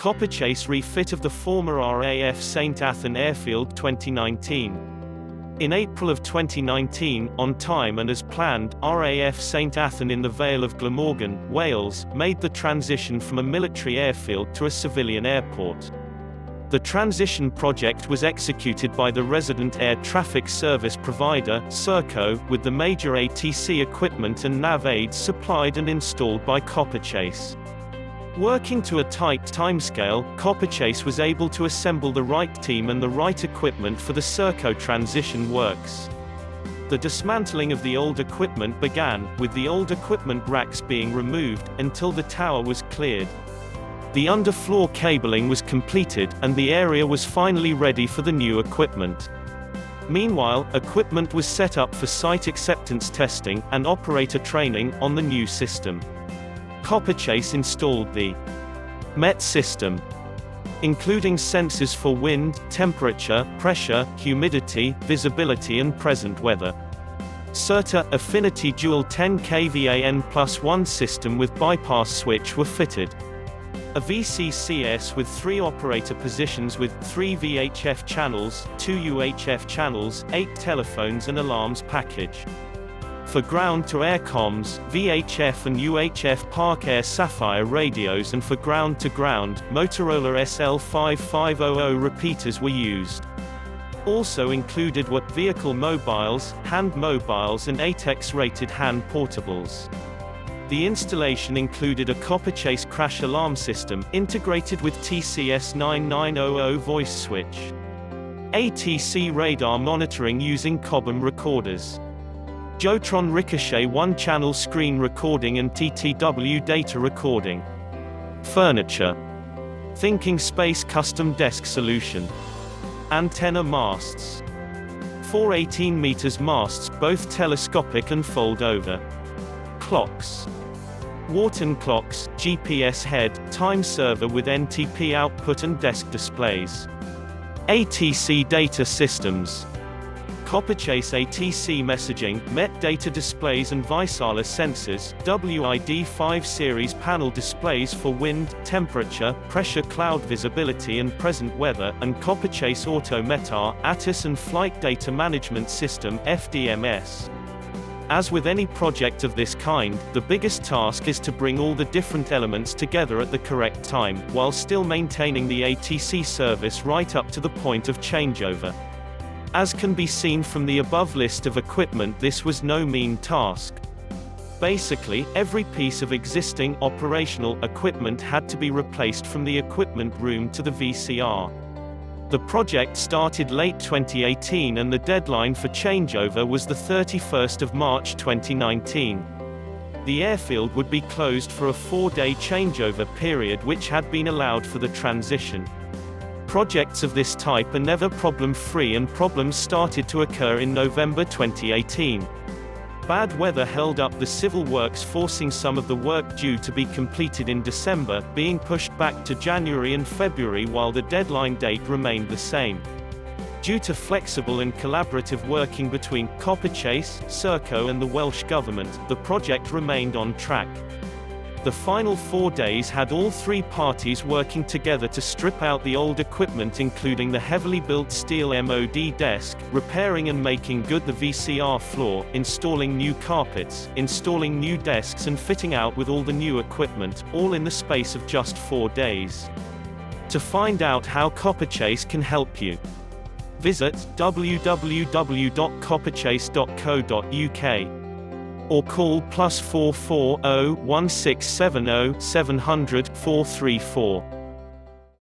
Copperchase refit of the former RAF St Athan Airfield 2019. In April of 2019, on time and as planned, RAF St Athan in the Vale of Glamorgan, Wales, made the transition from a military airfield to a civilian airport. The transition project was executed by the resident air traffic service provider, Certa, with the major ATC equipment and nav aids supplied and installed by Copperchase. Working to a tight timescale, Copperchase was able to assemble the right team and the right equipment for the Certa transition works. The dismantling of the old equipment began, with the old equipment racks being removed, until the tower was cleared. The underfloor cabling was completed, and the area was finally ready for the new equipment. Meanwhile, equipment was set up for site acceptance testing, and operator training, on the new system. Copperchase installed the MET system, including sensors for wind, temperature, pressure, humidity, visibility and present weather. Certa, Affinity Dual 10 kVA N+1 system with bypass switch were fitted. A VCCS with 3 operator positions with 3 VHF channels, 2 UHF channels, 8 telephones and alarms package. For ground-to-air comms, VHF and UHF Park Air Sapphire radios, and for ground-to-ground, Motorola SL5500 Repeaters were used. Also included were vehicle mobiles, hand mobiles and Atex rated hand portables. The installation included a Copperchase Crash alarm system, integrated with TCS9900 Voice switch. ATC RADAR monitoring using Cobham RECORDERS. Jotron Ricochet 1-channel screen recording and TTW data recording. Furniture. Thinking Space custom desk solution. Antenna masts. 4 18 meters masts, both telescopic and fold over. Clocks. Wharton clocks, GPS head, time server with NTP output and desk displays. ATC data systems. Copperchase ATC messaging, MET data displays and Vaisala sensors, WID5 series panel displays for wind, temperature, pressure, cloud visibility and present weather, and Copperchase Auto METAR, ATIS and Flight Data Management System, FDMS. As with any project of this kind, the biggest task is to bring all the different elements together at the correct time, while still maintaining the ATC service right up to the point of changeover. As can be seen from the above list of equipment, this was no mean task. Basically, every piece of existing, operational, equipment had to be replaced from the equipment room to the VCR. The project started late 2018 and the deadline for changeover was the 31st of March 2019. The airfield would be closed for a 4-day changeover period which had been allowed for the transition. Projects of this type are never problem-free and problems started to occur in November 2018. Bad weather held up the civil works, forcing some of the work due to be completed in December, being pushed back to January and February while the deadline date remained the same. Due to flexible and collaborative working between Copperchase, Certa and the Welsh Government, the project remained on track. The final 4 days had all 3 parties working together to strip out the old equipment, including the heavily built steel MOD desk, repairing and making good the VCR floor, installing new carpets, installing new desks and fitting out with all the new equipment, all in the space of just 4 days. To find out how Copperchase can help you, visit www.copperchase.co.uk. or call +44 0 1670 700 434.